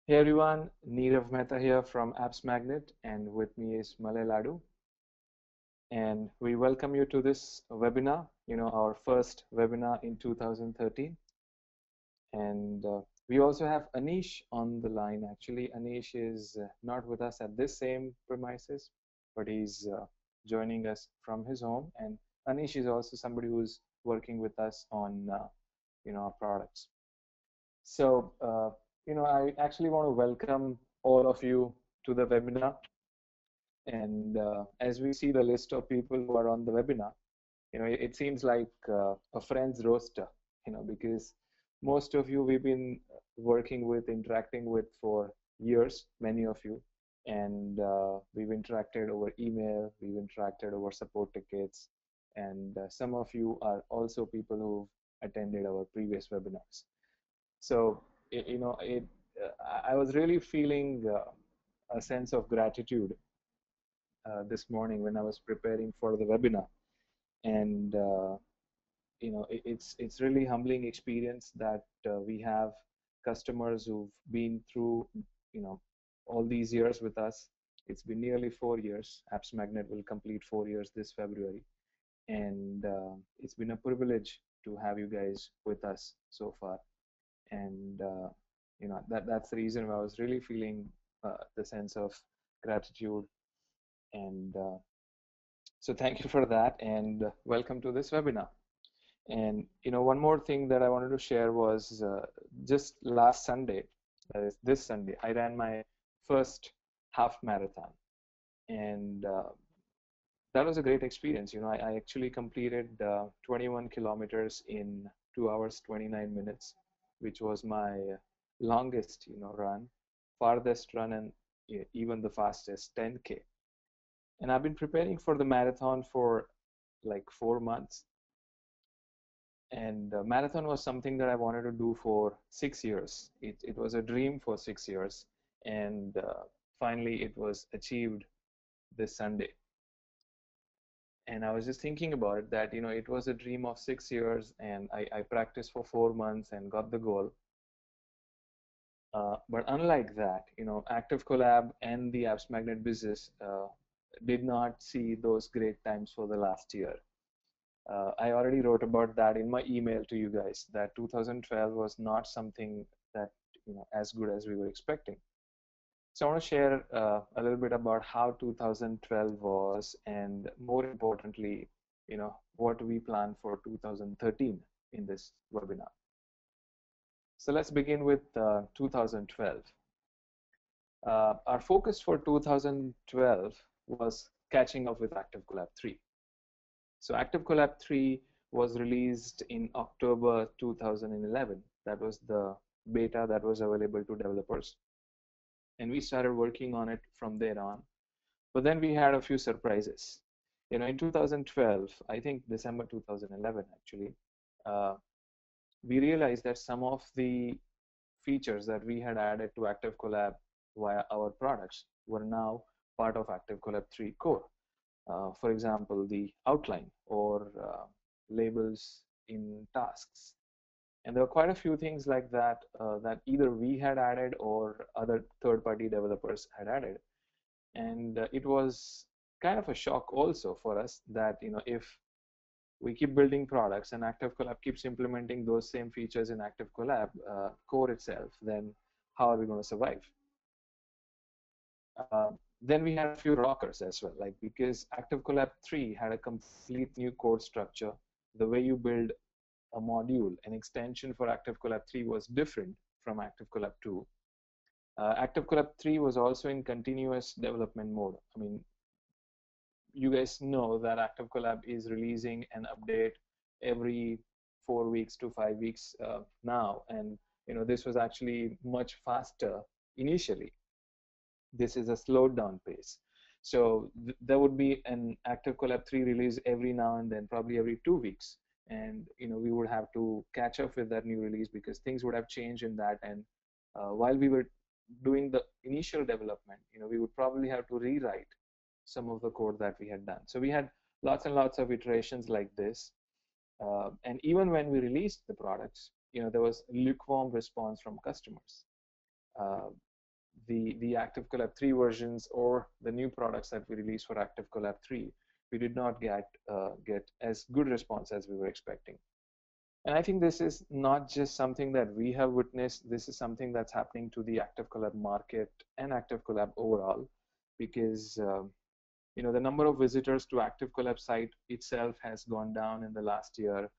Hey everyone, Neerav Mehta here from appsmagnet, and with me is Malay Ladu. And we welcome you to this webinar, our first webinar in 2013. And we also have Anish on the line. Actually, Anish is not with us at this same premises, but he's joining us from his home. And Anish is also somebody who's working with us on, our products. So, I actually want to welcome all of you to the webinar. And as we see the list of people who are on the webinar, it seems like a friend's roster, because most of you we've been working with, interacting with for years, many of you. And we've interacted over email, we've interacted over support tickets, and some of you are also people who've attended our previous webinars. So, I was really feeling a sense of gratitude this morning when I was preparing for the webinar, and it's really humbling experience that we have customers who've been through all these years with us. It's been nearly 4 years. appsmagnet will complete 4 years this February, and it's been a privilege to have you guys with us so far. And that's the reason why I was really feeling the sense of gratitude. And so thank you for that, and welcome to this webinar. And one more thing that I wanted to share was just last Sunday, that is this Sunday, I ran my first half marathon, and that was a great experience. I actually completed 21 kilometers in 2 hours 29 minutes, which was my longest run, farthest run, and even the fastest 10K. And I've been preparing for the marathon for like 4 months. And marathon was something that I wanted to do for 6 years. It was a dream for 6 years, and finally it was achieved this Sunday. And I was just thinking about it, that it was a dream of 6 years, and I practiced for 4 months and got the goal. But unlike that, activeCollab and the appsmagnet business did not see those great times for the last year. I already wrote about that in my email to you guys, that 2012 was not something that as good as we were expecting. So I want to share a little bit about how 2012 was, and more importantly, what we plan for 2013 in this webinar. So let's begin with 2012. Our focus for 2012 was catching up with activeCollab 3. So activeCollab 3 was released in October 2011. That was the beta that was available to developers. And we started working on it from there on. But then we had a few surprises. In 2012, I think December 2011 actually, we realized that some of the features that we had added to activeCollab via our products were now part of activeCollab 3 core. For example, the outline or labels in tasks. And there were quite a few things like that that either we had added or other third-party developers had added. And it was kind of a shock also for us that if we keep building products and activeCollab keeps implementing those same features in activeCollab core itself, then how are we going to survive? Then we had a few rockers as well, like because activeCollab 3 had a complete new code structure. The way you build a module, an extension for activeCollab 3 was different from activeCollab 2. activeCollab 3 was also in continuous development mode. I mean, you guys know that activeCollab is releasing an update every 4 weeks to 5 weeks now, and this was actually much faster initially. This is a slowed down pace. So there would be an activeCollab 3 release every now and then, probably every 2 weeks. And we would have to catch up with that new release because things would have changed in that. And while we were doing the initial development, we would probably have to rewrite some of the code that we had done. So we had lots and lots of iterations like this. And even when we released the products, there was lukewarm response from customers. the activeCollab 3 versions or the new products that we released for activeCollab 3, we did not get as good response as we were expecting. And I think this is not just something that we have witnessed. This is something that's happening to the activeCollab market and activeCollab overall, because the number of visitors to activeCollab site itself has gone down in the last year.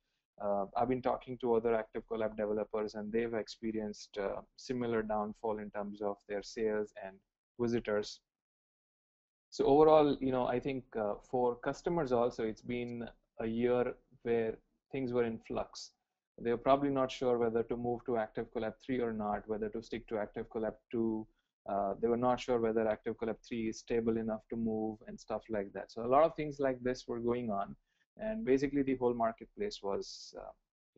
I've been talking to other activeCollab developers, and they've experienced similar downfall in terms of their sales and visitors. So overall, I think for customers also, it's been a year where things were in flux. They were probably not sure whether to move to activeCollab 3 or not, whether to stick to activeCollab 2. They were not sure whether activeCollab 3 is stable enough to move and stuff like that. So a lot of things like this were going on, and basically the whole marketplace was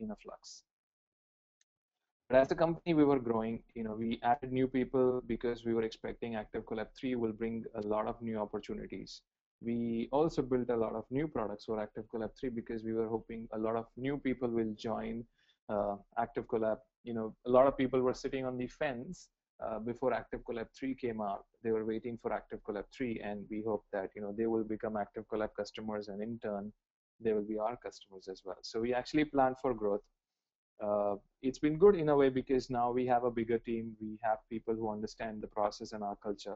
in a flux. But as a company, we were growing. We added new people because we were expecting activeCollab 3 will bring a lot of new opportunities. We also built a lot of new products for activeCollab 3 because we were hoping a lot of new people will join activeCollab. A lot of people were sitting on the fence before activeCollab 3 came out. They were waiting for activeCollab 3, and we hope that they will become activeCollab customers, and in turn, they will be our customers as well. So we actually planned for growth. It's been good in a way because now we have a bigger team. We have people who understand the process and our culture.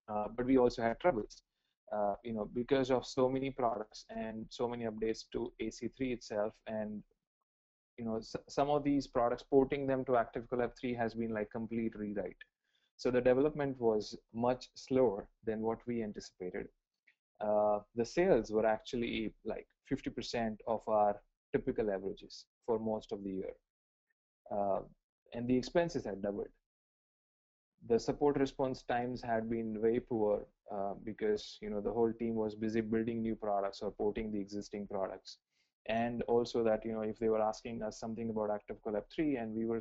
But we also had troubles, because of so many products and so many updates to AC3 itself. And some of these products, porting them to activeCollab 3 has been like complete rewrite. So the development was much slower than what we anticipated. The sales were actually like 50% of our typical averages for most of the year, and the expenses had doubled. The support response times had been very poor because the whole team was busy building new products or porting the existing products, and also that if they were asking us something about activeCollab 3 and we were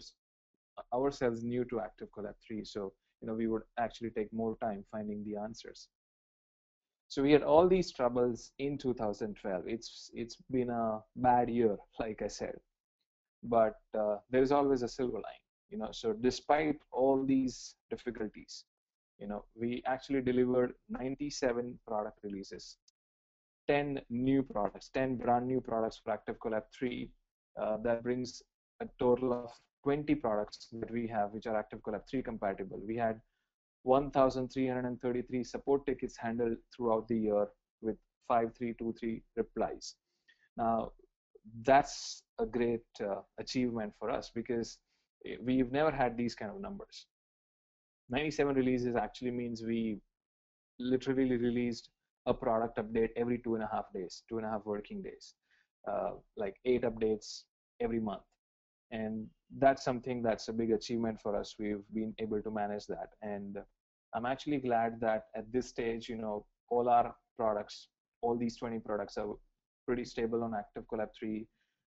ourselves new to activeCollab 3, so we would actually take more time finding the answers. So we had all these troubles in 2012. It's been a bad year, like I said, but there is always a silver line. So despite all these difficulties, we actually delivered 97 product releases, 10 new products, 10 brand new products for activeCollab 3. That brings a total of 20 products that we have which are activeCollab 3 compatible. We had 1,333 support tickets handled throughout the year with 5323 replies. Now, that's a great achievement for us because we've never had these kind of numbers. 97 releases actually means we literally released a product update every 2.5 days, 2.5 working days, like 8 updates every month. And that's something that's a big achievement for us. We've been able to manage that. And I'm actually glad that at this stage, all our products, all these 20 products are pretty stable on activeCollab 3.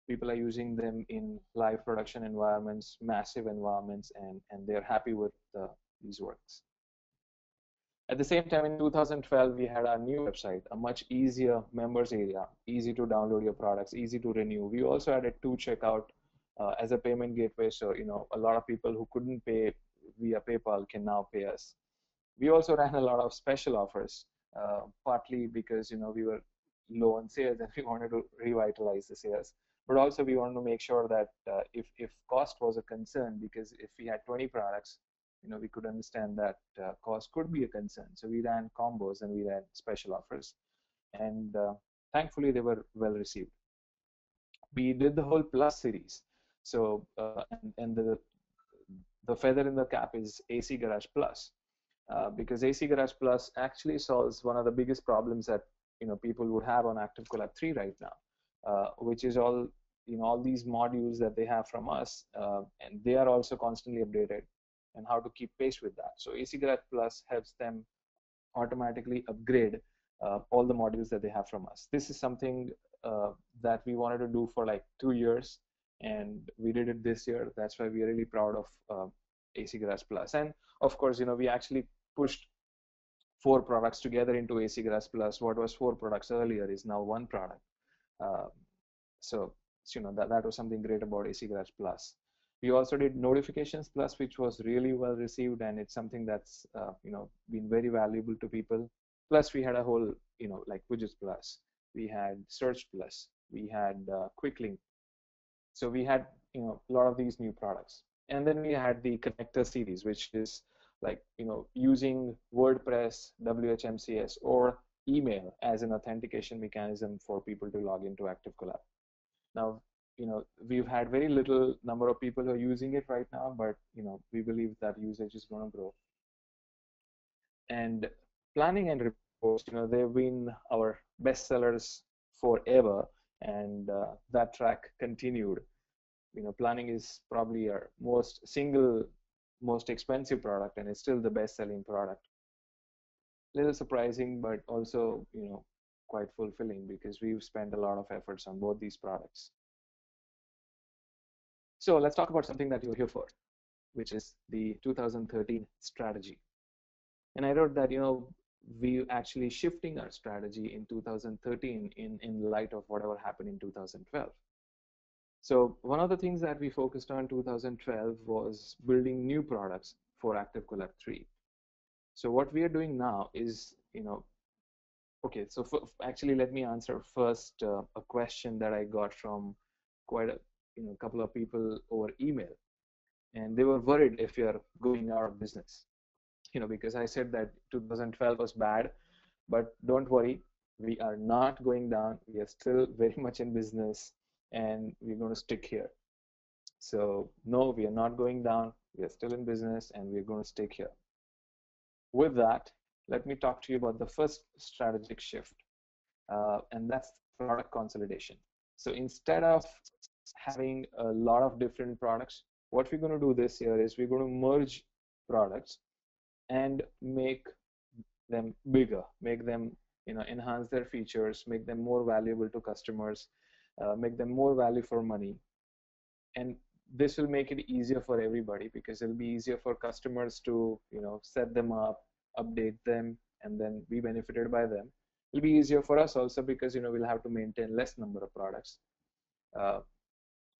People are using them in live production environments, massive environments, and they're happy with these works. At the same time, in 2012, we had our new website, a much easier members area, easy to download your products, easy to renew. We also added to checkout as a payment gateway, so a lot of people who couldn't pay via PayPal can now pay us. We also ran a lot of special offers, partly because we were low on sales and we wanted to revitalize the sales, but also we wanted to make sure that if cost was a concern, because if we had 20 products, we could understand that cost could be a concern. So we ran combos and we ran special offers, and thankfully they were well received. We did the whole Plus series. So and the feather in the cap is AC Garage Plus, because AC Garage Plus actually solves one of the biggest problems that people would have on activeCollab 3 right now, which is all all these modules that they have from us, and they are also constantly updated, and how to keep pace with that. So AC Garage Plus helps them automatically upgrade all the modules that they have from us. This is something that we wanted to do for like 2 years, and we did it this year. That's why we are really proud of AC Garage Plus. And of course, we actually pushed 4 products together into AC Garage Plus. What was 4 products earlier is now 1 product. So that was something great about AC Garage Plus. We also did Notifications Plus, which was really well received, and it's something that's been very valuable to people. Plus, we had a whole like Widgets Plus, we had Search Plus, we had Quick Link. So we had a lot of these new products, and then we had the connector series, which is like using WordPress, WHMCS, or email as an authentication mechanism for people to log into activeCollab. Now, we've had very little number of people who are using it right now, but we believe that usage is going to grow. And planning and reports, they've been our best sellers forever, and that track continued. Planning is probably our most expensive product, and it's still the best-selling product. Little surprising, but also quite fulfilling, because we've spent a lot of efforts on both these products. So let's talk about something that you're here for, which is the 2013 strategy. And I wrote that we actually shifting our strategy in 2013 in light of whatever happened in 2012. So one of the things that we focused on in 2012 was building new products for activeCollab 3. So what we are doing now is, okay, so actually let me answer first a question that I got from quite a couple of people over email, and they were worried if you're going out of business, because I said that 2012 was bad, but don't worry, we are not going down. We are still very much in business, and we're going to stick here. So no, we are not going down. We are still in business, and we're going to stick here. With that, let me talk to you about the first strategic shift, and that's product consolidation. So instead of having a lot of different products, what we're going to do this year is we're going to merge products and make them bigger, make them enhance their features, make them more valuable to customers, make them more value for money. And this will make it easier for everybody, because it'll be easier for customers to set them up, update them, and then be benefited by them. It'll be easier for us also, because we'll have to maintain less number of products.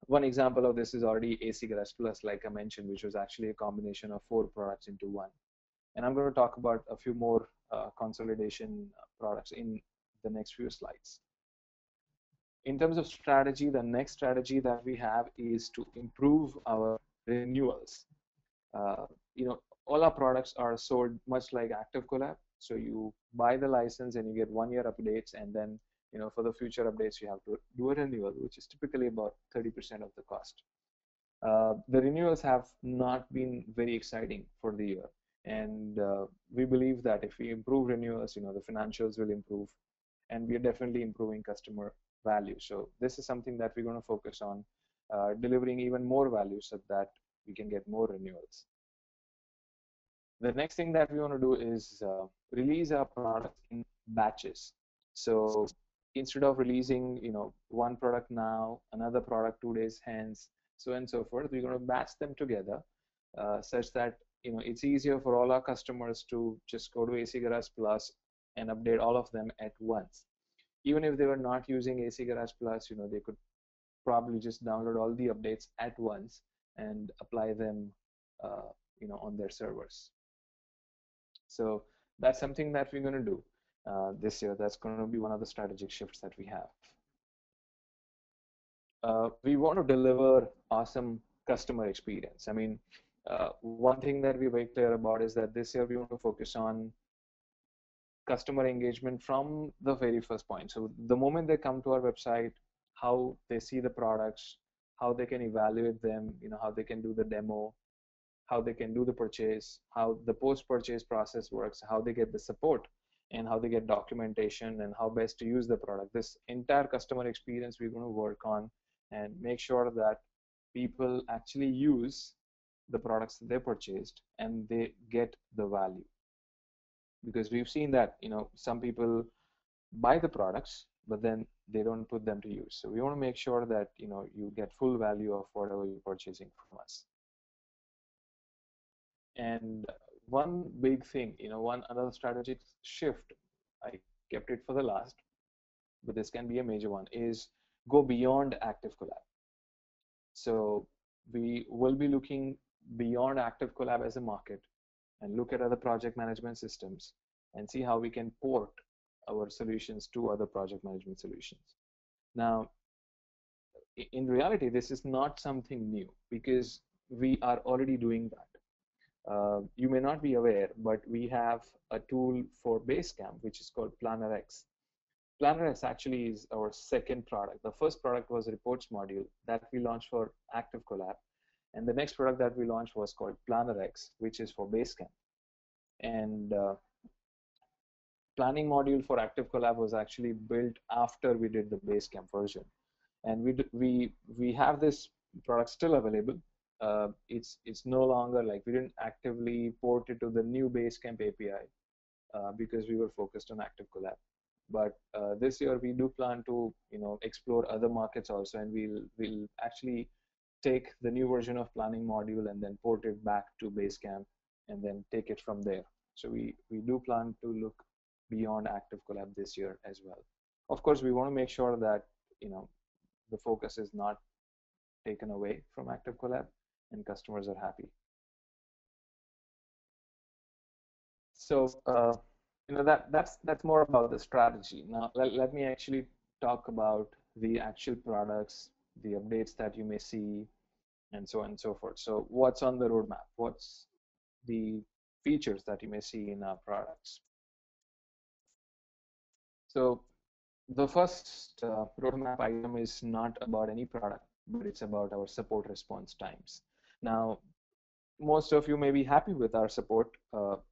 One example of this is already AC Garage Plus, like I mentioned, which was actually a combination of 4 products into one. And I'm going to talk about a few more consolidation products in the next few slides. In terms of strategy, the next strategy that we have is to improve our renewals. All our products are sold much like activeCollab. So you buy the license and you get 1-year updates, and then for the future updates you have to do a renewal, which is typically about 30% of the cost. The renewals have not been very exciting for the year, and we believe that if we improve renewals, the financials will improve, and we are definitely improving customer value. So this is something that we're going to focus on, delivering even more value so that we can get more renewals. The next thing that we want to do is release our products in batches. So instead of releasing one product now, another product 2 days hence, so on and so forth, we're going to batch them together such that it's easier for all our customers to just go to AC Garage Plus and update all of them at once. Even if they were not using AC Garage Plus, they could probably just download all the updates at once and apply them on their servers. So that's something that we're going to do this year. That's going to be one of the strategic shifts that we have. We want to deliver awesome customer experience. I mean, one thing that we're very clear about is that this year we want to focus on customer engagement from the very first point. So the moment they come to our website, how they see the products, how they can evaluate them, how they can do the demo, how they can do the purchase, how the post-purchase process works, how they get the support, and how they get documentation, and how best to use the product. This entire customer experience we're going to work on and make sure that people actually use the products that they purchased and they get the value. Because we've seen that some people buy the products, but then they don't put them to use. So we want to make sure that you get full value of whatever you're purchasing from us. And one big thing, another strategic shift, I kept it for the last, but this can be a major one, is go beyond activeCollab. So we will be looking beyond activeCollab as a market and look at other project management systems and see how we can port our solutions to other project management solutions. Now, in reality, this is not something new because we are already doing that. You may not be aware, but we have a tool for Basecamp, which is called PlannerX. PlannerX actually is our second product. The first product was a reports module that we launched for activeCollab. And the next product that we launched was called PlannerX, which is for Basecamp. And planning module for activeCollab was actually built after we did the Basecamp version. And we have this product still available. It's no longer like we didn't actively port it to the new Basecamp API because we were focused on activeCollab. But this year we do plan to explore other markets also, and we'll actually take the new version of planning module and then port it back to Basecamp and then take it from there. So we do plan to look beyond activeCollab this year as well. Of course, we want to make sure that the focus is not taken away from activeCollab and customers are happy. So that's more about the strategy. Now let me actually talk about the actual products, the updates that you may see, and so on and so forth. So what's on the roadmap? What's the features that you may see in our products? So the first roadmap item is not about any product, but it's about our support response times. Now, most of you may be happy with our support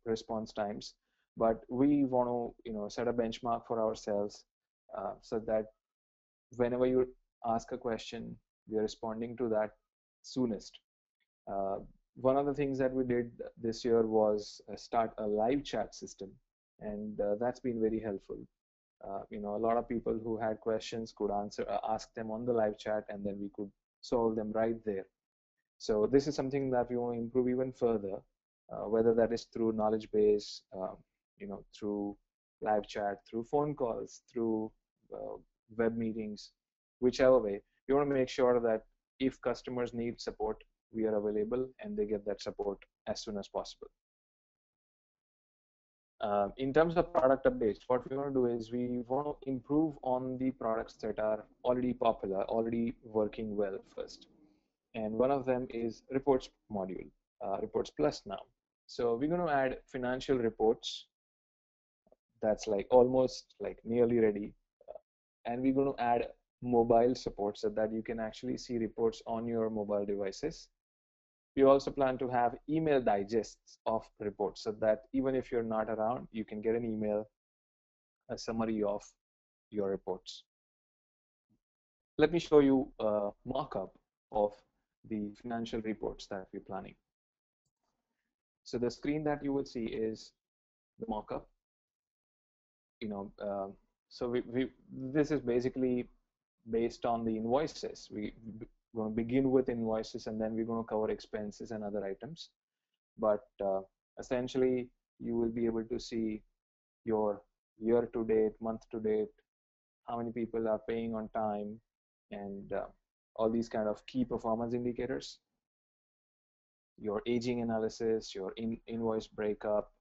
response times, but we want to set a benchmark for ourselves so that whenever you ask a question, we are responding to that soonest. One of the things that we did this year was start a live chat system, and that's been very helpful. A lot of people who had questions could ask them on the live chat, and then we could solve them right there. So this is something that we want to improve even further, whether that is through knowledge base, through live chat, through phone calls, through web meetings, whichever way. We want to make sure that if customers need support, we are available and they get that support as soon as possible. In terms of product updates, what we want to do is we want to improve on the products that are already popular, already working well first. And one of them is reports module, reports plus now. So we're going to add financial reports. That's like almost like nearly ready. And we're going to add mobile support so that you can actually see reports on your mobile devices. We also plan to have email digests of reports so that even if you're not around, you can get an email, a summary of your reports. Let me show you a mock-up of the financial reports that we're planning. So the screen that you will see is the mock-up. So this is basically based on the invoices. We're going to begin with invoices, and then we're going to cover expenses and other items. But essentially, you will be able to see your year-to-date, month-to-date, how many people are paying on time, and all these kind of key performance indicators, your aging analysis, your invoice breakup,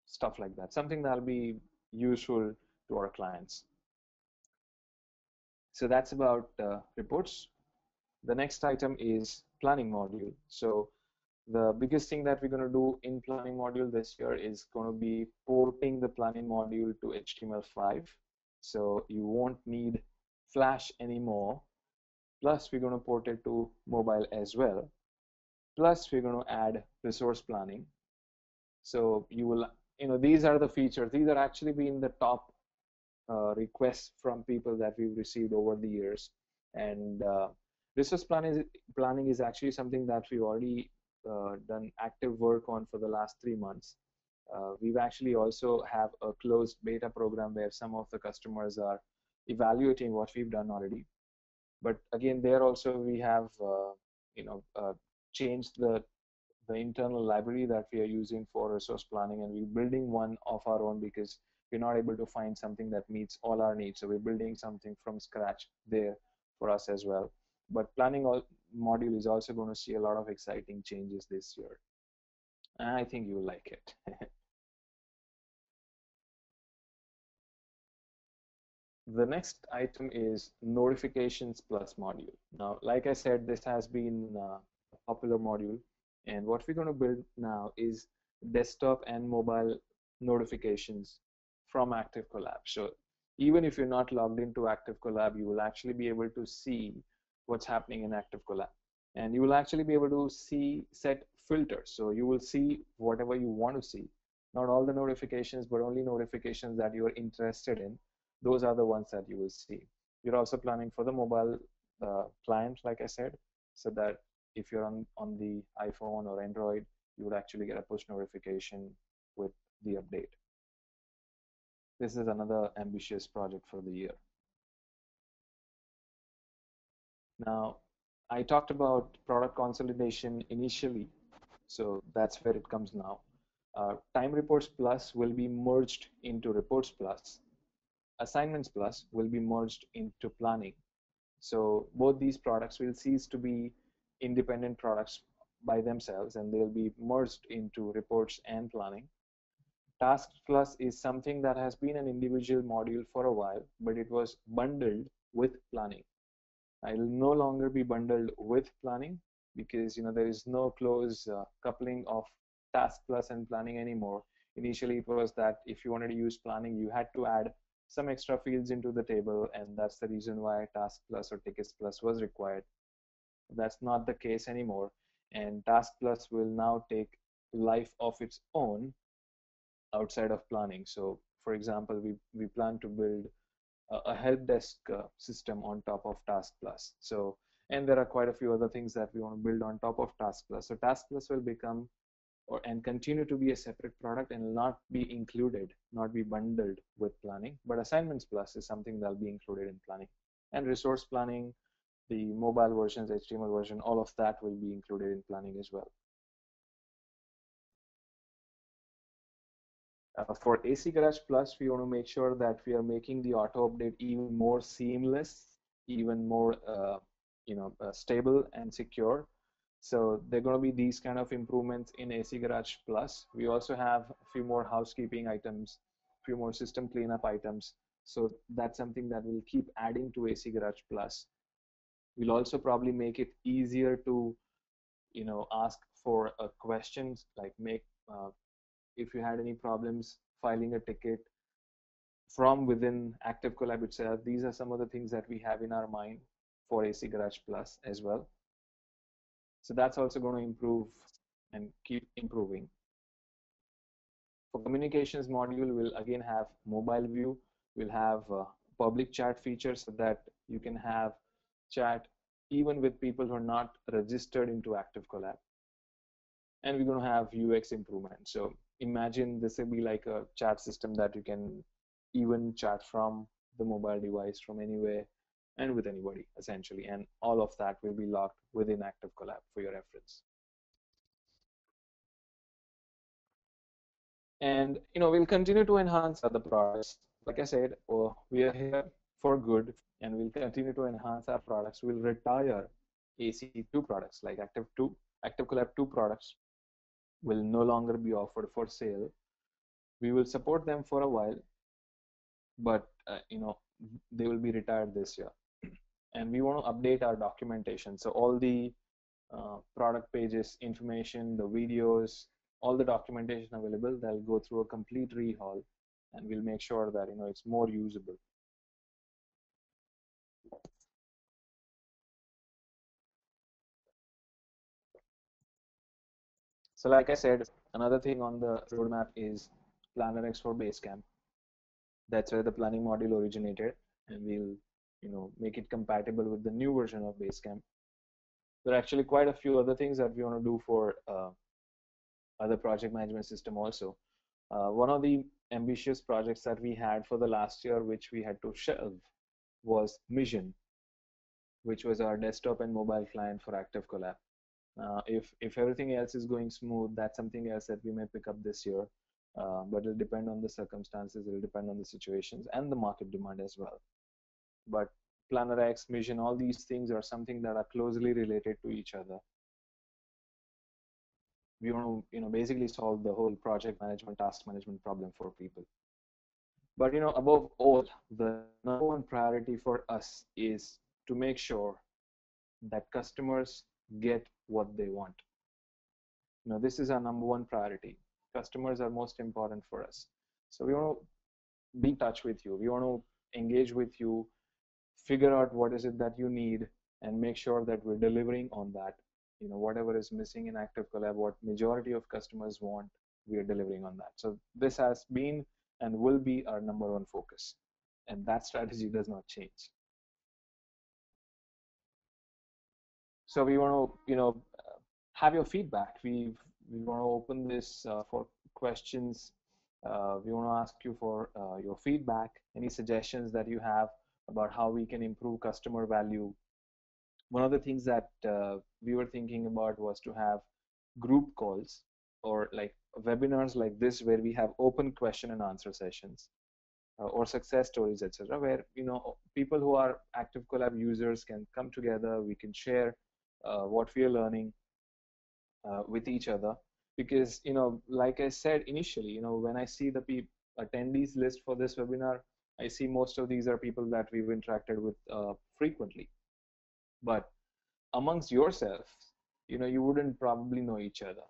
stuff like that. Something that'll be useful to our clients. So that's about reports. The next item is planning module. So the biggest thing that we're going to do in planning module this year is going to be porting the planning module to HTML5. So you won't need Flash anymore. Plus, we're going to port it to mobile as well. Plus, we're going to add resource planning. So you will, these are the features. These are actually been the top requests from people that we've received over the years. And resource planning is actually something that we've already done active work on for the last 3 months. We've actually also have a closed beta program where some of the customers are evaluating what we've done already. But again, there also we have changed the internal library that we are using for resource planning, and we're building one of our own because we're not able to find something that meets all our needs. So we're building something from scratch there for us as well. But planning module is also going to see a lot of exciting changes this year. And I think you'll like it. The next item is notifications plus module. Now, like I said, this has been a popular module, and what we're going to build now is desktop and mobile notifications from activeCollab. So even if you're not logged into activeCollab, you will actually be able to see what's happening in activeCollab, and you will actually be able to set filters. So you will see whatever you want to see, not all the notifications, but only notifications that you are interested in. Those are the ones that you will see. You're also planning for the mobile client, like I said, so that if you're on the iPhone or Android, you would actually get a push notification with the update. This is another ambitious project for the year. Now, I talked about product consolidation initially, so that's where it comes now. Time Reports Plus will be merged into Reports Plus. Assignments Plus will be merged into Planning. So both these products will cease to be independent products by themselves, and they'll be merged into Reports and Planning. Tasks Plus is something that has been an individual module for a while, but it was bundled with Planning. It will no longer be bundled with Planning because there is no close coupling of Task Plus and Planning anymore. Initially, it was that if you wanted to use Planning, you had to add some extra fields into the table, and that's the reason why Task Plus or Tickets Plus was required. That's not the case anymore, and Task Plus will now take life of its own outside of Planning. So for example, we plan to build a help desk system on top of Task Plus. So, and there are quite a few other things that we want to build on top of Task Plus. So Task Plus will become and continue to be a separate product and not be included, not be bundled with Planning. But Assignments Plus is something that'll be included in Planning. And Resource Planning, the mobile versions, HTML version, all of that will be included in Planning as well. For AC Garage Plus, we want to make sure that we are making the auto update even more seamless, even more stable and secure. So there are going to be these kind of improvements in AC Garage Plus. We also have a few more housekeeping items, a few more system cleanup items. So that's something that we'll keep adding to AC Garage Plus. We'll also probably make it easier to, ask for questions, like if you had any problems filing a ticket from within activeCollab itself. These are some of the things that we have in our mind for AC Garage Plus as well. So that's also going to improve and keep improving. For communications module, we'll again have mobile view. We'll have public chat features so that you can have chat even with people who are not registered into activeCollab. And we're going to have UX improvement. So imagine this will be like a chat system that you can even chat from the mobile device from anywhere and with anybody essentially, and all of that will be locked within activeCollab for your reference. And we'll continue to enhance other products. Like I said, we are here for good, and we'll continue to enhance our products. We'll retire AC2 products like activeCollab 2 products will no longer be offered for sale. We will support them for a while, but they will be retired this year. And we want to update our documentation. So all the product pages, information, the videos, all the documentation available, they'll go through a complete rehaul, and we'll make sure that it's more usable. So like I said, another thing on the roadmap is Planner X for Basecamp. That's where the planning module originated, and we'll make it compatible with the new version of Basecamp. There are actually quite a few other things that we want to do for other project management system also. One of the ambitious projects that we had for the last year, which we had to shelve, was Mission, which was our desktop and mobile client for activeCollab. If everything else is going smooth, that's something else that we may pick up this year, but it'll depend on the circumstances, it'll depend on the situations and the market demand as well. But Planner X, Mission, all these things are something that are closely related to each other. We want to, basically solve the whole project management, task management problem for people. But, above all, the number one priority for us is to make sure that customers get what they want. This is our number one priority. Customers are most important for us. So we want to be in touch with you. We want to engage with you, figure out what is it that you need, and make sure that we're delivering on that. Whatever is missing in activeCollab, what majority of customers want, we are delivering on that. So this has been and will be our number one focus, and that strategy does not change. So we want to, have your feedback. We want to open this for questions. We want to ask you for your feedback, any suggestions that you have about how we can improve customer value. One of the things that we were thinking about was to have group calls or like webinars like this where we have open question and answer sessions or success stories, etc., where people who are activeCollab users can come together. We can share what we are learning with each other, because like I said initially, when I see the attendees list for this webinar, I see most of these are people that we've interacted with frequently. But amongst yourselves, you wouldn't probably know each other,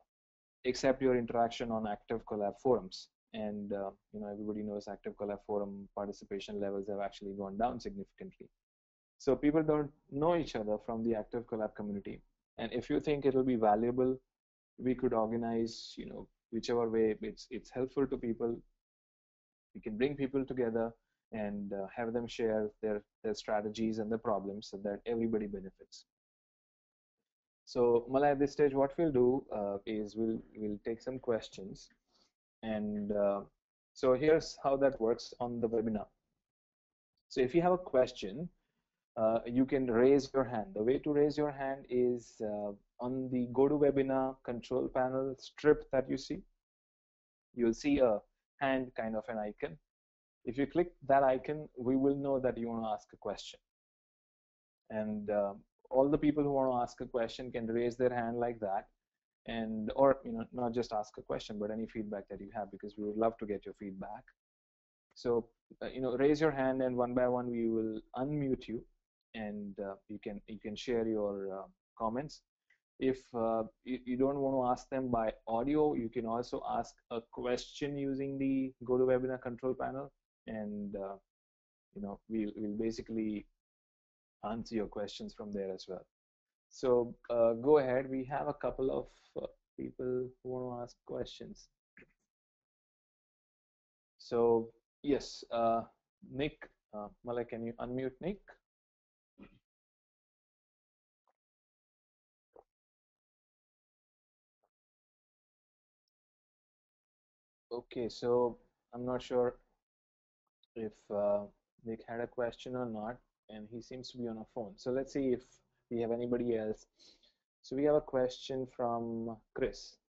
except your interaction on activeCollab forums. And everybody knows activeCollab forum participation levels have actually gone down significantly. So people don't know each other from the activeCollab community. And if you think it'll be valuable, we could organize, whichever way it's helpful to people. We can bring people together and have them share their strategies and the problems so that everybody benefits. So Malay, at this stage, what we'll do is we'll take some questions. And so here's how that works on the webinar. So if you have a question, you can raise your hand. The way to raise your hand is on the GoToWebinar control panel strip that you see. You'll see a hand kind of an icon. If you click that icon, we will know that you want to ask a question. And all the people who want to ask a question can raise their hand like that, and or not just ask a question, but any feedback that you have, because we would love to get your feedback. So raise your hand, and one by one we will unmute you, and you can share your comments. If you don't want to ask them by audio, you can also ask a question using the GoToWebinar control panel, and we'll basically answer your questions from there as well. So go ahead. We have a couple of people who want to ask questions. So yes, Nick, Malay, can you unmute Nick? Okay, so I'm not sure if Nick had a question or not, and he seems to be on a phone. So let's see if we have anybody else. So we have a question from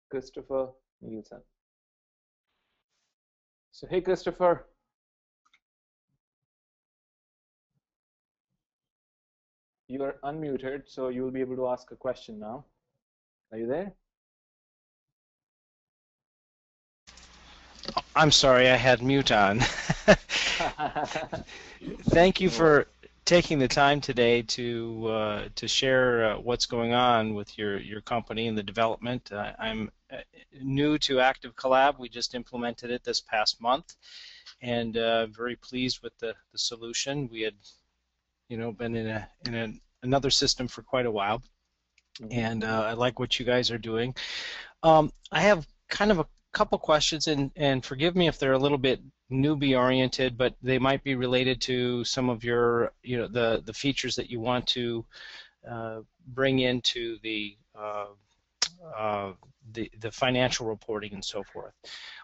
Christopher Nielsen. So hey, Christopher. You are unmuted, so you'll be able to ask a question now. Are you there? I'm sorry, I had mute on. Thank you for taking the time today to share what's going on with your company and the development. I'm new to activeCollab. We just implemented it this past month, and very pleased with the solution. We had, been in another system for quite a while, and I like what you guys are doing. I have kind of a couple questions, and forgive me if they're a little bit newbie oriented, but they might be related to some of your, the features that you want to bring into the financial reporting and so forth.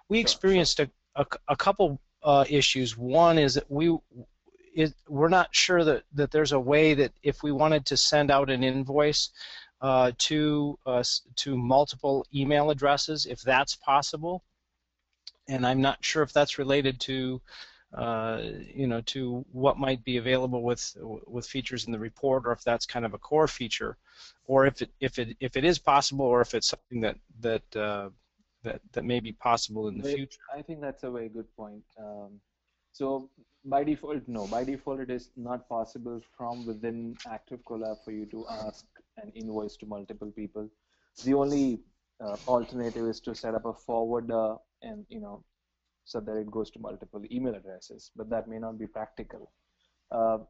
We experienced a couple issues. One is that we're not sure that there's a way that if we wanted to send out an invoice to multiple email addresses, if that's possible, and I'm not sure if that's related to to what might be available with features in the report, or if that's kind of a core feature, or if it is possible, or if it's something that may be possible in the future. I think that's a very good point. So by default, no. By default, it is not possible from within activeCollab for you to ask an invoice to multiple people. The only alternative is to set up a forwarder and so that it goes to multiple email addresses, but that may not be practical.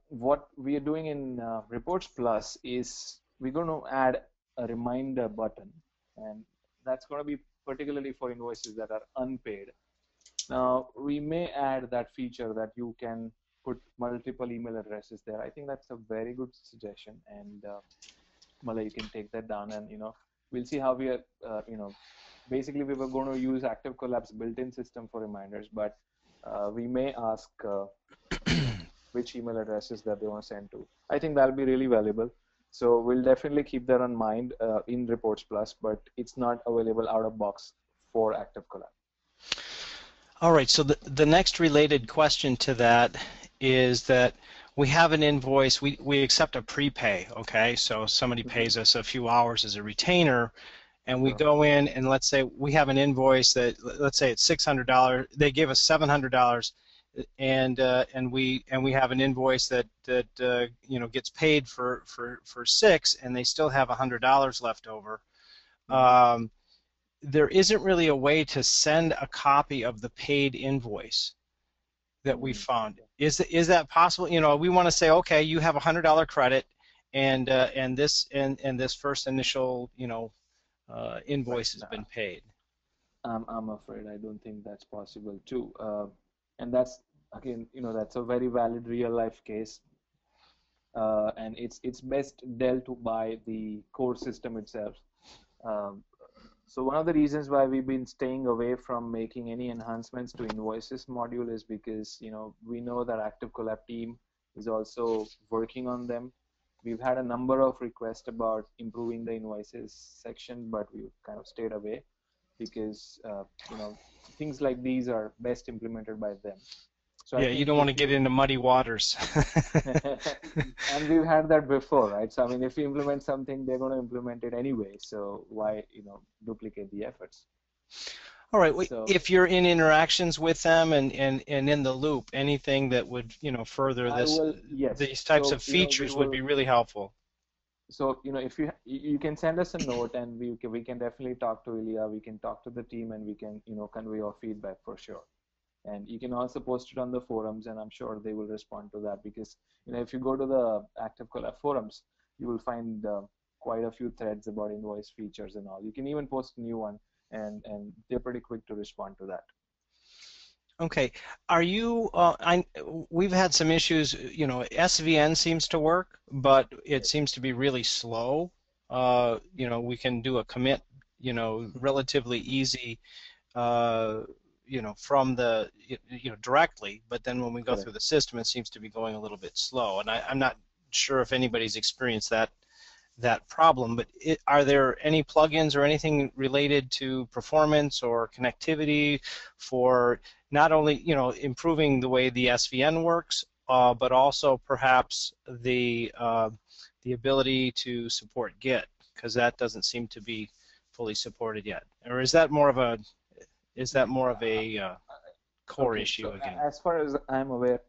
What we are doing in Reports Plus is we're going to add a reminder button, and that's going to be particularly for invoices that are unpaid. Now, we may add that feature that you can put multiple email addresses there. I think that's a very good suggestion, and Mala, you can take that down, and we'll see how we are. Basically, we were going to use activeCollab's built-in system for reminders, but we may ask which email addresses that they want to send to. I think that'll be really valuable. So we'll definitely keep that in mind in Reports Plus, but it's not available out of box for activeCollab. All right, so the next related question to that is that we have an invoice, we accept a prepay, okay? So somebody pays us a few hours as a retainer, and we go in and let's say we have an invoice that, let's say it's $600, they give us $700, and we have an invoice that gets paid for $6, and they still have $100 left over. There isn't really a way to send a copy of the paid invoice that we found. Is that possible? We want to say, okay, you have a $100 credit, and this first initial invoice has been paid. I'm afraid I don't think that's possible too, and that's again that's a very valid real life case, and it's best dealt by the core system itself. So one of the reasons why we've been staying away from making any enhancements to invoices module is because we know that activeCollab team is also working on them. We've had a number of requests about improving the invoices section, but we've kind of stayed away because things like these are best implemented by them. So yeah, you don't want to get into muddy waters. And we've had that before, right? So I mean, if you implement something, they're going to implement it anyway. So why duplicate the efforts? All right. So, if you're in interactions with them and in the loop, anything that would further this these types of features would be really helpful. So if you can send us a note, and we can definitely talk to Ilya, we can talk to the team, and we can convey your feedback for sure. And you can also post it on the forums, and I'm sure they will respond to that, because if you go to the activeCollab forums, you will find quite a few threads about invoice features and all. You can even post a new one, and they're pretty quick to respond to that. Okay, are you? We've had some issues. SVN seems to work, but it seems to be really slow. We can do a commit, relatively easy. From the directly, but then when we go through the system, it seems to be going a little bit slow. And I'm not sure if anybody's experienced that problem. But are there any plugins or anything related to performance or connectivity for not only improving the way the SVN works, but also perhaps the ability to support Git, because that doesn't seem to be fully supported yet? Or is that more of a core issue again? As far as I'm aware,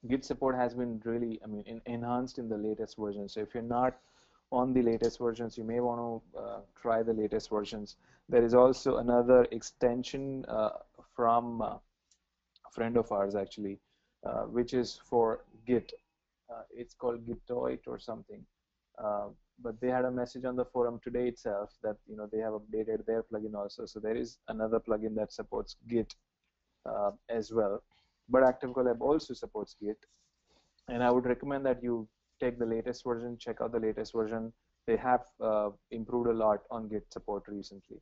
Git support has been really, enhanced in the latest version. So if you're not on the latest versions, you may want to try the latest versions. There is also another extension from a friend of ours, actually, which is for Git. It's called Gitoid or something. But they had a message on the forum today itself that they have updated their plugin also. So there is another plugin that supports Git as well. But activeCollab also supports Git, and I would recommend that you take the latest version, check out the latest version. They have improved a lot on Git support recently.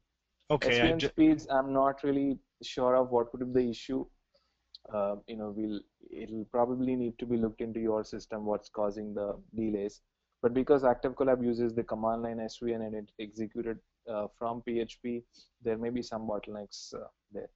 Okay. SVN speeds, I'm not really sure of what would be the issue. It'll probably need to be looked into your system, what's causing the delays. But because activeCollab uses the command line SVN and it executed from PHP, there may be some bottlenecks there.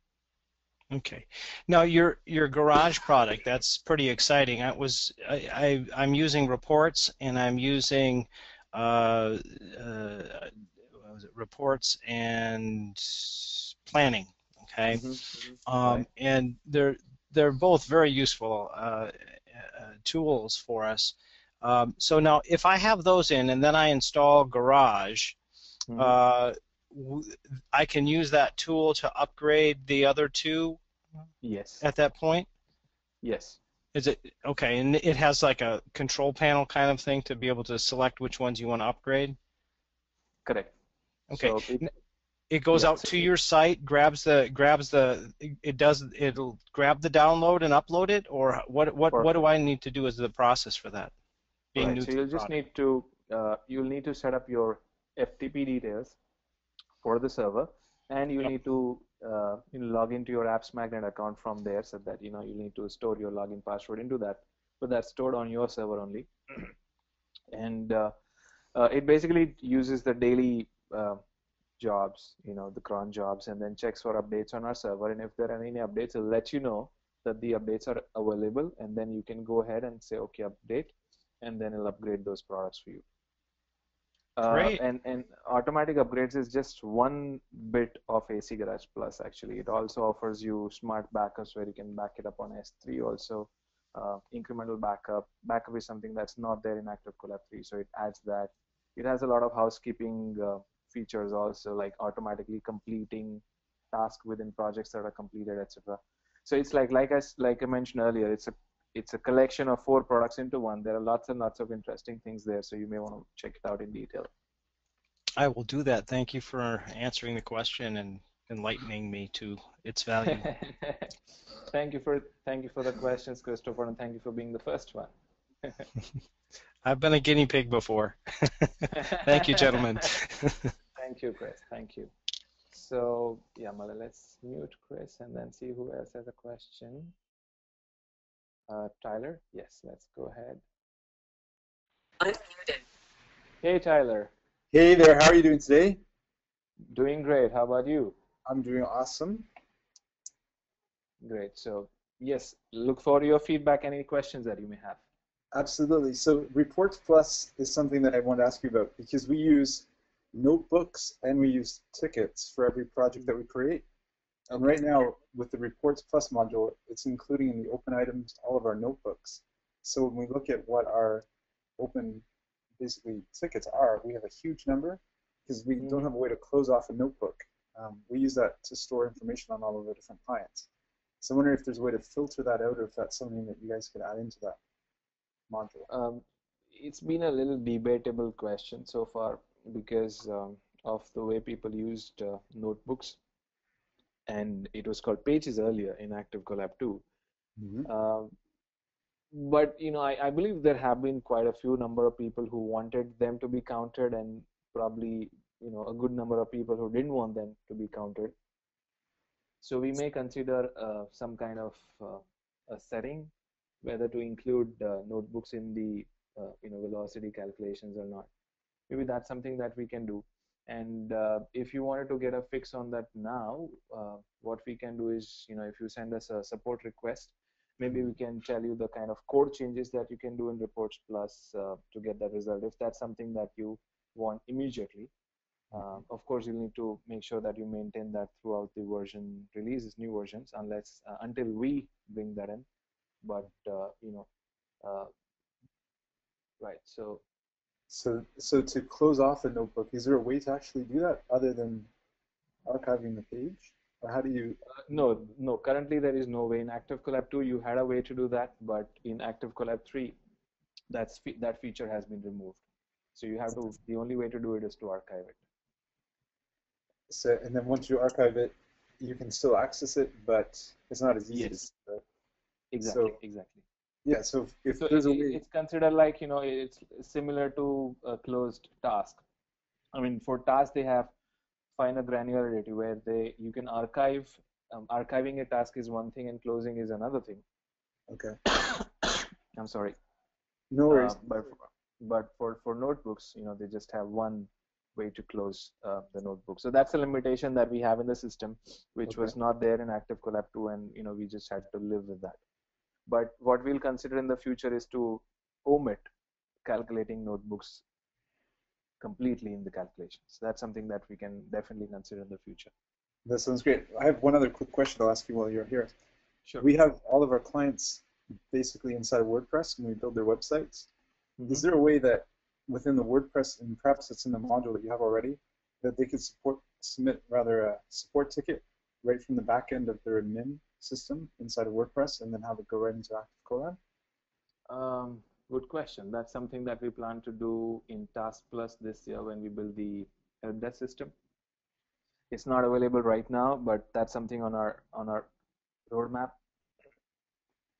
Okay. Now your garage product, that's pretty exciting. I'm using reports and I'm using uh, what was it? Reports and planning. Okay. Hmm. Right. And they're both very useful tools for us. So now if I have those in and then I install Garage, Hmm. uh, I can use that tool to upgrade the other two Yes. at that point? Yes. Is it okay? And it has like a control panel kind of thing to be able to select which ones you want to upgrade? Correct. Okay. So It goes yeah. out So to your site, it'll grab the download and upload it, or what do perfect. I need to do as the process for that, being Right. new So to the you'll just product? need to you'll need to set up your FTP details for the server, and you'll Yep. need to log into your appsmagnet account from there, so that you need to store your login password into that, but that's stored on your server only. And it basically uses the daily jobs, the cron jobs, and then checks for updates on our server. And if there are any updates, it'll let you know that the updates are available, and then you can go ahead and say, okay, update, and then it'll upgrade those products for you. Great. And automatic upgrades is just one bit of AC Garage Plus. Actually, it also offers you smart backups where you can back it up on S3 also. Incremental backup is something that's not there in activeCollab 3, so it adds that. It has a lot of housekeeping features also, like automatically completing tasks within projects that are completed, etc. So it's like I mentioned earlier, it's a collection of 4 products into one. There are lots and lots of interesting things there, so you may want to check it out in detail. I will do that. Thank you for answering the question and enlightening me to its value. Thank you for the questions, Christopher, and thank you for being the first one. I've been a guinea pig before. Thank you, gentlemen. Thank you, Chris. Thank you. So yeah, Mala, let's mute Chris and then see who else has a question. Tyler, yes, let's go ahead. Unmuted. Hey, Tyler. Hey there, how are you doing today? Doing great. How about you? I'm doing awesome. Great. So yes, look for your feedback. Any questions that you may have. Absolutely. So Reports Plus is something that I want to ask you about because we use notebooks and we use tickets for every project that we create. And Okay. right now, with the Reports Plus module, it's including in the open items all of our notebooks. So when we look at what our open, basically, tickets are, we have a huge number because we don't Mm-hmm. have a way to close off a notebook. We use that to store information on all of the different clients. So I wonder if there's a way to filter that out or if that's something that you guys could add into that module. It's been a little debatable question so far because of the way people used notebooks, and it was called Pages earlier in activeCollab 2. Mm-hmm. But I believe there have been quite a few number of people who wanted them to be counted, and probably a good number of people who didn't want them to be counted. So we may consider some kind of a setting whether to include notebooks in the velocity calculations or not. Maybe that's something that we can do. And if you wanted to get a fix on that now, what we can do is, if you send us a support request, maybe we can tell you the kind of code changes that you can do in Reports Plus to get that result, if that's something that you want immediately. Of course, you'll need to make sure that you maintain that throughout the version releases, new versions, until we bring that in. But uh, right. So to close off a notebook, is there a way to actually do that other than archiving the page? Or how do you? No. Currently, there is no way. In activeCollab 2, you had a way to do that, but in activeCollab 3, that feature has been removed. So you have to. The only way to do it is to archive it. So and then once you archive it, you can still access it, but it's not as easy to do Yes. that. Exactly. So Exactly. yeah, so if So there's a way, it's considered like it's similar to a closed task. I mean, for tasks they have finer granularity where you can archive. Archiving a task is one thing, and closing is another thing. okay, I'm sorry. no Uh, worries. but but for notebooks, they just have one way to close the notebook. So that's a limitation that we have in the system, which was not there in activeCollab 2, and we just had to live with that. But what we'll consider in the future is to omit calculating notebooks completely in the calculations. That's something that we can definitely consider in the future. That sounds great. I have one other quick question I'll ask you while you're here. Sure. We have all of our clients basically inside of WordPress when we build their websites. Mm-hmm. Is there a way that within the WordPress, and perhaps it's in the module that you have already, that they could submit a support ticket right from the back end of their admin system inside of WordPress and then have it go right into activeCollab? Good question. That's something that we plan to do in Task Plus this year when we build the help desk system. It's not available right now, but that's something on our roadmap.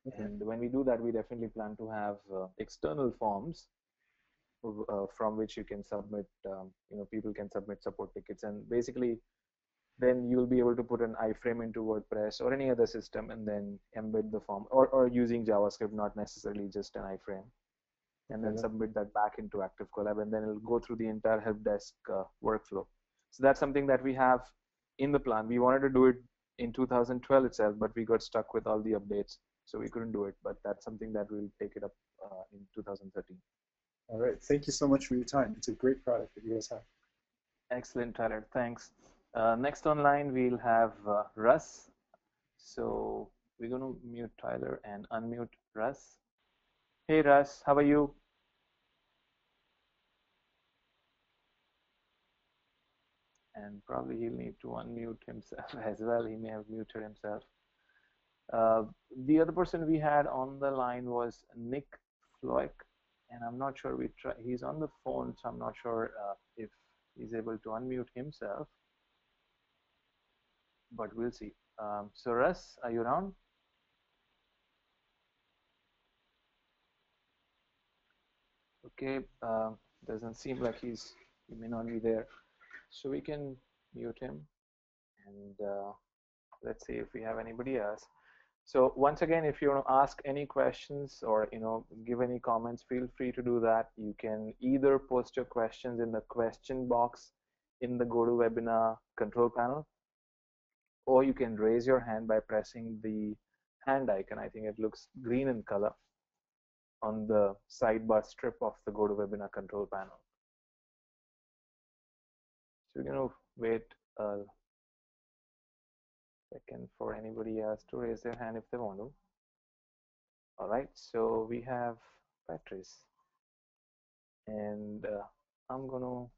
Okay. And when we do that, we definitely plan to have external forms from which you can submit. People can submit support tickets, and basically, then you'll be able to put an iframe into WordPress or any other system, and then embed the form, or using JavaScript, not necessarily just an iframe, and then submit that back into activeCollab, and then it'll go through the entire help desk workflow. So that's something that we have in the plan. We wanted to do it in 2012 itself, but we got stuck with all the updates, so we couldn't do it. But that's something that we'll take it up in 2013. All right. Thank you so much for your time. It's a great product that you guys have. Excellent, Tyler. Thanks. Next online, we'll have Russ. So we're going to mute Tyler and unmute Russ. Hey, Russ, how are you? And probably he'll need to unmute himself as well. He may have muted himself. The other person we had on the line was Nick Floick, and I'm not sure he's on the phone, so I'm not sure if he's able to unmute himself, but we'll see. So Russ, are you around? Okay, doesn't seem like he may not be there. So we can mute him, and let's see if we have anybody else. So once again, if you want to ask any questions or give any comments, feel free to do that. You can either post your questions in the question box in the GoToWebinar control panel, or you can raise your hand by pressing the hand icon. I think it looks green in color on the sidebar strip of the GoToWebinar control panel. So we're going to wait a second for anybody else to raise their hand if they want to. All right, so we have Patrice, and I'm going to.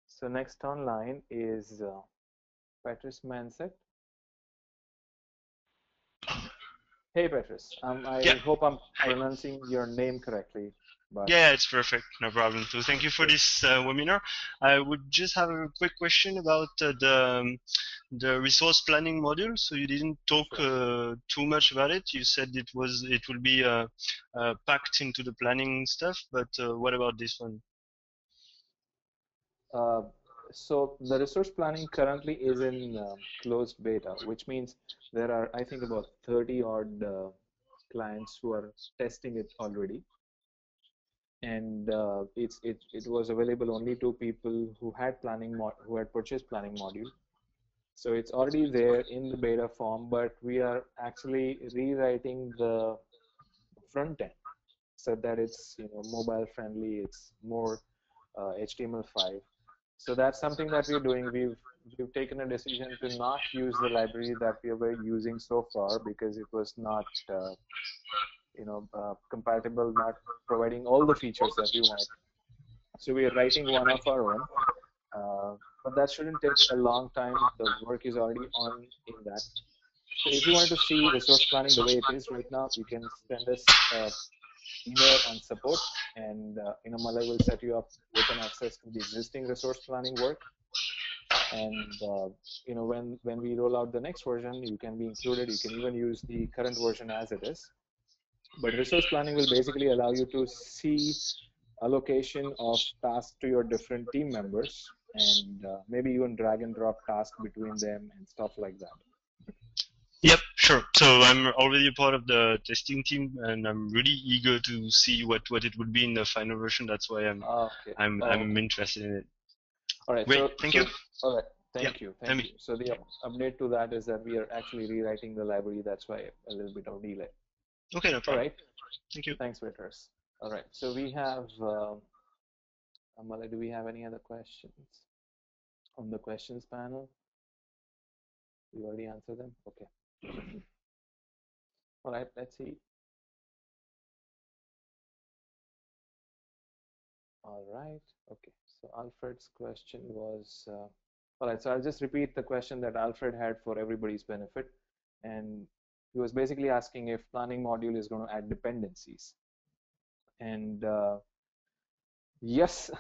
So next online is Patrice Manset. Hey, Patrice. I hope I'm pronouncing your name correctly. But yeah, it's perfect, no problem. So thank you for this webinar. I would just have a quick question about the resource planning module. So you didn't talk too much about it. You said it will be packed into the planning stuff, but what about this one? So the resource planning currently is in closed beta, which means there are, I think, about 30 odd clients who are testing it already. And it was available only to people who had purchased planning module. So it's already there in the beta form, but we are actually rewriting the front end so that it's mobile friendly. It's more HTML5. So that's something that we're doing. We've taken a decision to not use the library that we were using so far because it was not compatible, not providing all the features that we want. So we are writing one of our own, but that shouldn't take a long time. The work is already on in that. So if you want to see resource planning the way it is right now, you can send us email on support, and Malay will set you up with an access to the existing resource planning work. And when we roll out the next version, you can be included. You can even use the current version as it is. But resource planning will basically allow you to see allocation of tasks to your different team members, and maybe even drag and drop tasks between them and stuff like that. Yep, sure. So I'm already a part of the testing team, and I'm really eager to see what it would be in the final version. That's why Okay. I'm Okay. interested in it. All right. Great, thank you. All right. Yeah, Thank you. tell Thank me. you. So the update to that is that we are actually rewriting the library. That's why a little bit of delay. Okay, no All problem. right. Thank you. Thanks, waiters. All right. So we have, Amala, do we have any other questions on the questions panel? You already answered them? Okay. All right. Let's see. All right. Okay. So Alfred's question was, all right. So I'll just repeat the question that Alfred had for everybody's benefit. And he was basically asking if planning module is going to add dependencies. And yes,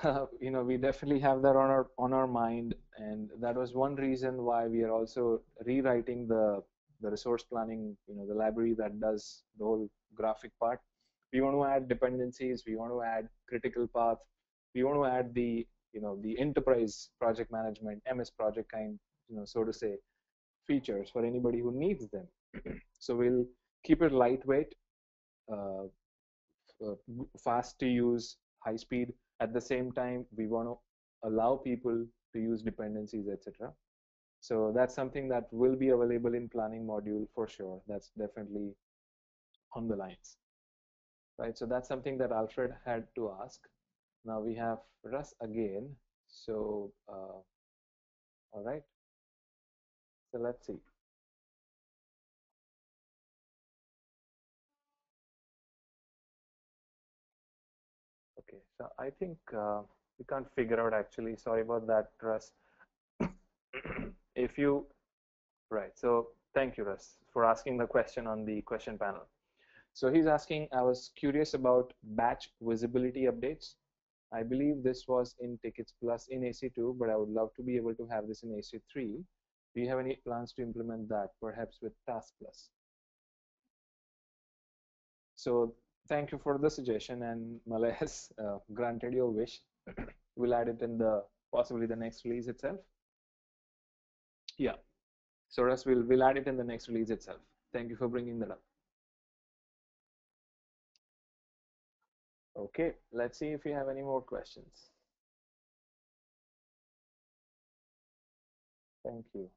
we definitely have that on our mind, and that was one reason why we are also rewriting the resource planning, the library that does the whole graphic part. We want to add dependencies, we want to add critical path, we want to add the enterprise project management, MS project kind, so to say, features for anybody who needs them. So we'll keep it lightweight, uh, fast to use, high speed. At the same time, we want to allow people to use dependencies, etc. So that's something that will be available in planning module for sure. That's definitely on the lines, right? So that's something that Alfred had to ask. Now we have Russ again. So, all right. So let's see. Okay. So I think we can't figure out actually. Sorry about that, Russ. If you Right. So thank you, Russ, for asking the question on the question panel. So he's asking, I was curious about batch visibility updates. I believe this was in Tickets Plus in AC2, but I would love to be able to have this in AC3. Do you have any plans to implement that, perhaps with Task Plus? So thank you for the suggestion, and Malay has granted your wish. We'll add it in the possibly the next release itself. Yeah. So Russ, we'll add it in the next release itself. Thank you for bringing that up. Okay, let's see if we have any more questions. Thank you.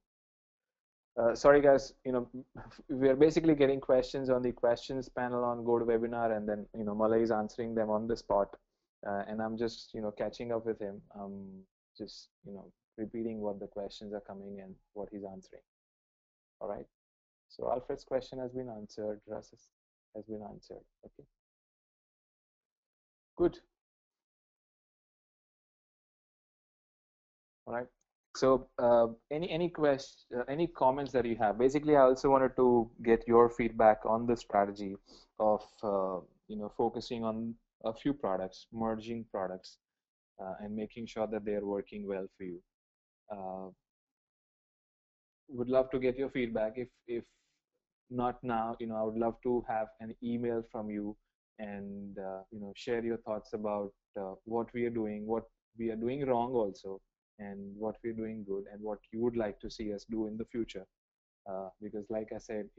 Sorry, guys. We are basically getting questions on the questions panel on GoToWebinar, and then Malay is answering them on the spot, and I'm just catching up with him. Just repeating what the questions are coming and what he's answering. All right. So Alfred's question has been answered. Russ's has been answered. Okay. Good. All right. So any comments that you have? Basically, I also wanted to get your feedback on the strategy of focusing on a few products, merging products, and making sure that they are working well for you. Would love to get your feedback. If not now, I would love to have an email from you and share your thoughts about what we are doing, what we are doing wrong also, and what we're doing good, and what you would like to see us do in the future. Because like I said,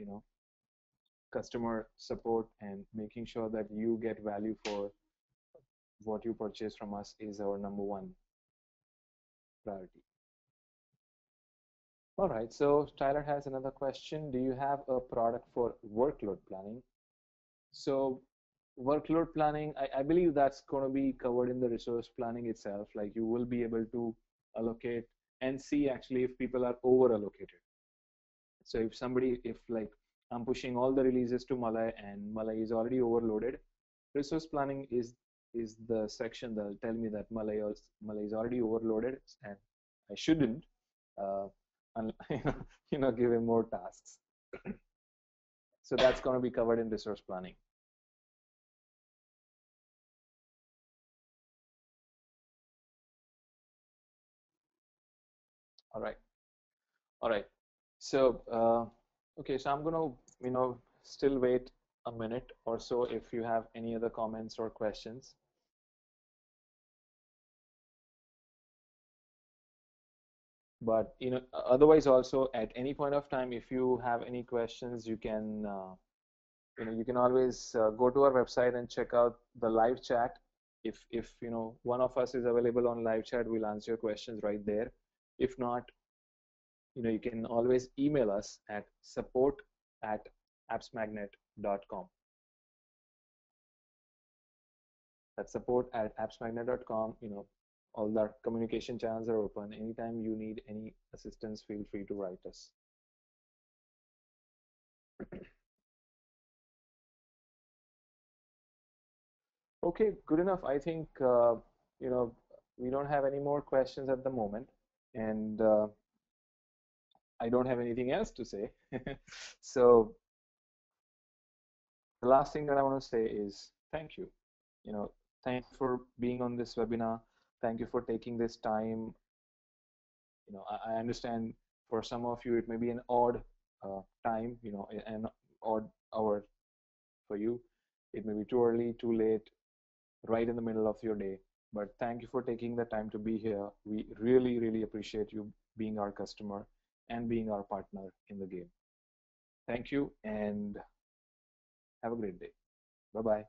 customer support and making sure that you get value for what you purchase from us is our number one priority. All right, so Tyler has another question. Do you have a product for workload planning? So workload planning, I believe that's going to be covered in the resource planning itself. Like you will be able to allocate and see actually if people are over allocated. So if like I'm pushing all the releases to Malay and Malay is already overloaded, resource planning is the section that'll tell me that Malay is already overloaded and I shouldn't uh, and give him more tasks. So that's going to be covered in resource planning. All right. All right. So, okay, so I'm going to, still wait a minute or so if you have any other comments or questions. But otherwise also at any point of time, if you have any questions, you can you can always go to our website and check out the live chat. If one of us is available on live chat, we'll answer your questions right there. If not, you can always email us at support@appsmagnet.com. That's support@appsmagnet.com. All the communication channels are open. Anytime you need any assistance, feel free to write us. Okay, good enough. I think we don't have any more questions at the moment, and I don't have anything else to say. So the last thing that I want to say is thank you. Thank you for being on this webinar. Thank you for taking this time. I understand for some of you it may be an odd time, an odd hour for you. It may be too early, too late, right in the middle of your day. But thank you for taking the time to be here. We really, really appreciate you being our customer and being our partner in the game. Thank you and have a great day. Bye-bye.